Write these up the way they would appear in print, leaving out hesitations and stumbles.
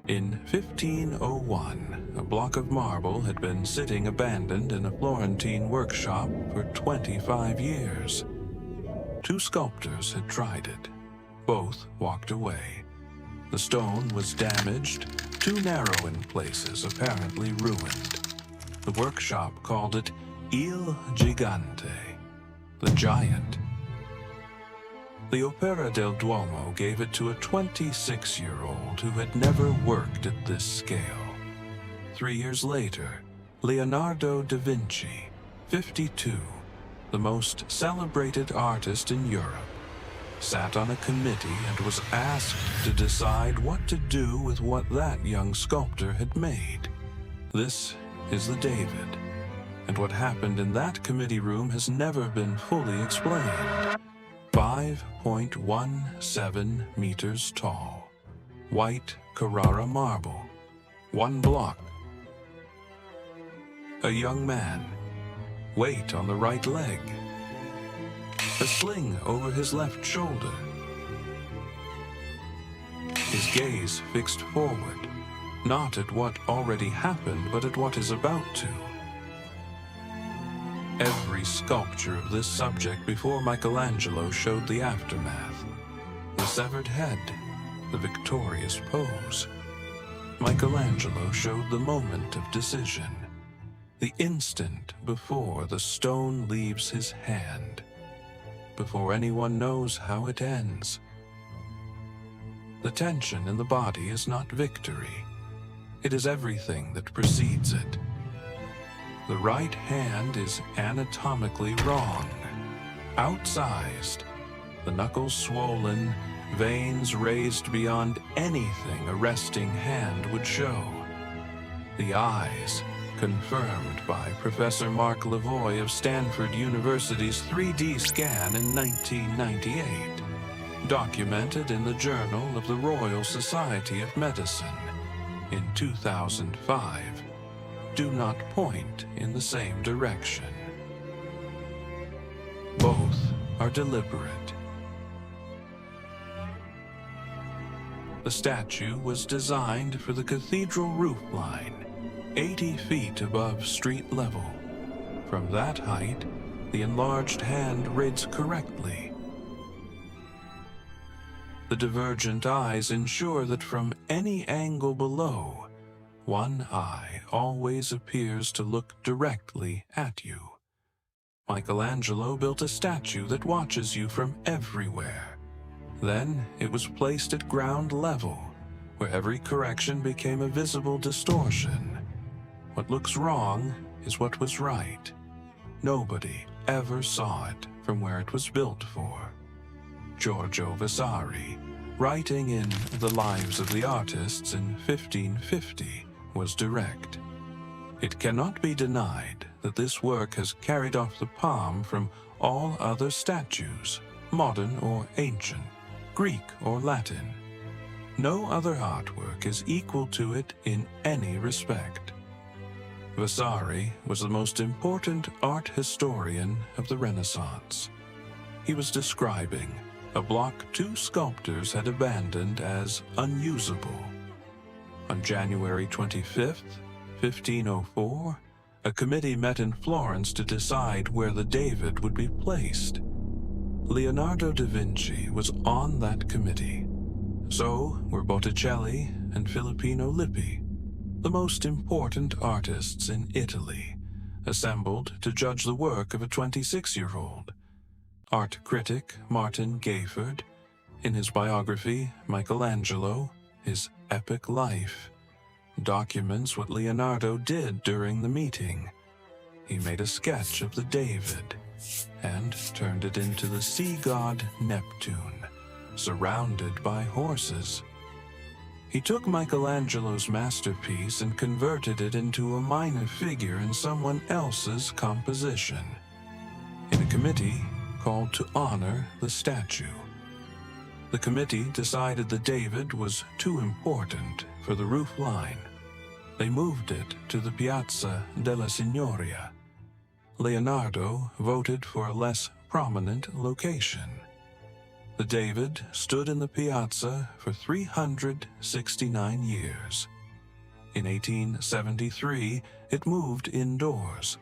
In 1501, a block of marble had been sitting abandoned in a Florentine workshop for 25 years. Two sculptors had tried it. Both walked away. The stone was damaged, too narrow in places, apparently ruined. The workshop called it Il Gigante, the giant. The Opera del Duomo gave it to a 26-year-old who had never worked at this scale. 3 years later, Leonardo da Vinci, 52, the most celebrated artist in Europe, sat on a committee and was asked to decide what to do with what that young sculptor had made. This is the David, and what happened in that committee room has never been fully explained. 5.17 meters tall, white Carrara marble, 1 block. A young man, weight on the right leg, a sling over his left shoulder, his gaze fixed forward, not at what already happened, but at what is about to. Every sculpture of this subject before Michelangelo showed the aftermath. The severed head, the victorious pose. Michelangelo showed the moment of decision, the instant before the stone leaves his hand, before anyone knows how it ends. The tension in the body is not victory. It is everything that precedes it. The right hand is anatomically wrong, outsized, the knuckles swollen, veins raised beyond anything a resting hand would show. The eyes, confirmed by Professor Mark Lavoie of Stanford University's 3D scan in 1998, documented in the Journal of the Royal Society of Medicine in 2005, do not point in the same direction. Both are deliberate. The statue was designed for the cathedral roofline, 80 feet above street level. From that height, the enlarged hand reads correctly. The divergent eyes ensure that from any angle below, one eye always appears to look directly at you. Michelangelo built a statue that watches you from everywhere. Then it was placed at ground level, where every correction became a visible distortion. What looks wrong is what was right. Nobody ever saw it from where it was built for. Giorgio Vasari, writing in The Lives of the Artists in 1550, was direct. It cannot be denied that this work has carried off the palm from all other statues, modern or ancient, Greek or Latin. No other artwork is equal to it in any respect. Vasari was the most important art historian of the Renaissance. He was describing a block two sculptors had abandoned as unusable. On January 25, 1504, a committee met in Florence to decide where the David would be placed. Leonardo da Vinci was on that committee. So were Botticelli and Filippino Lippi, the most important artists in Italy, assembled to judge the work of a 26-year-old. Art critic Martin Gayford, in his biography Michelangelo, His Epic Life, documents what Leonardo did during the meeting. He made a sketch of the David and turned it into the sea god Neptune, surrounded by horses. He took Michelangelo's masterpiece and converted it into a minor figure in someone else's composition, in a committee called to honor the statue. The committee decided the David was too important for the roof line. They moved it to the Piazza della Signoria. Leonardo voted for a less prominent location. The David stood in the piazza for 369 years. In 1873, it moved indoors.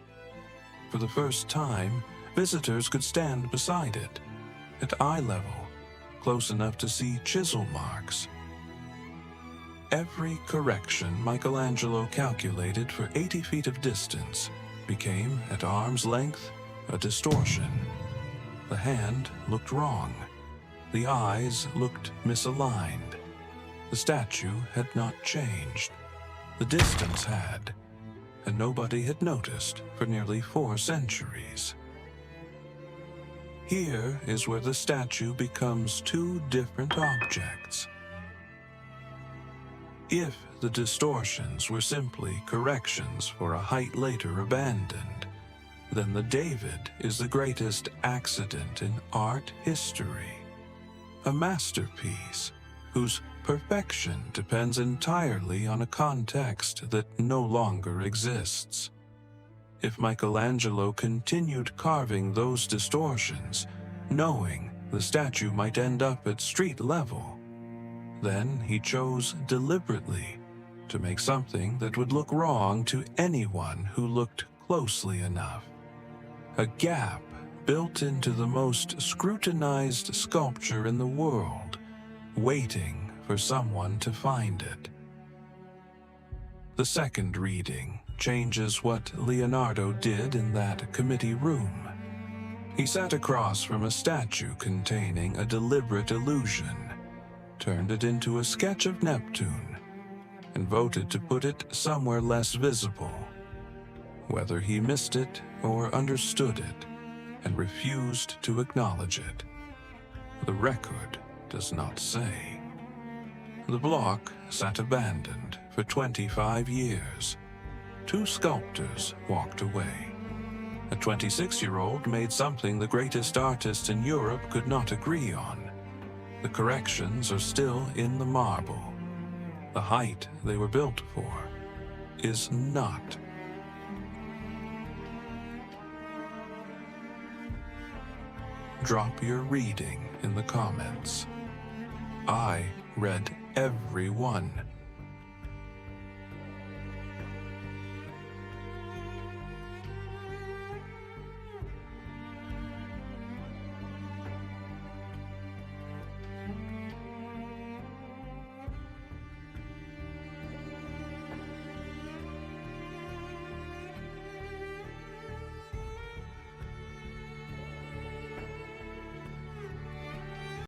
For the first time, visitors could stand beside it, at eye level, close enough to see chisel marks. Every correction Michelangelo calculated for 80 feet of distance became, at arm's length, a distortion. The hand looked wrong. The eyes looked misaligned. The statue had not changed. The distance had, and nobody had noticed for nearly 4 centuries. Here is where the statue becomes 2 different objects. If the distortions were simply corrections for a height later abandoned, then the David is the greatest accident in art history. A masterpiece whose perfection depends entirely on a context that no longer exists. If Michelangelo continued carving those distortions, knowing the statue might end up at street level, then he chose deliberately to make something that would look wrong to anyone who looked closely enough. A gap built into the most scrutinized sculpture in the world, waiting for someone to find it. The second reading changes what Leonardo did in that committee room. He sat across from a statue containing a deliberate illusion, turned it into a sketch of Neptune, and voted to put it somewhere less visible. Whether he missed it or understood it, and refused to acknowledge it, the record does not say. The block sat abandoned for 25 years. 2 sculptors walked away. A 26-year-old made something the greatest artists in Europe could not agree on. The corrections are still in the marble. The height they were built for is not. Drop your reading in the comments. I read every one.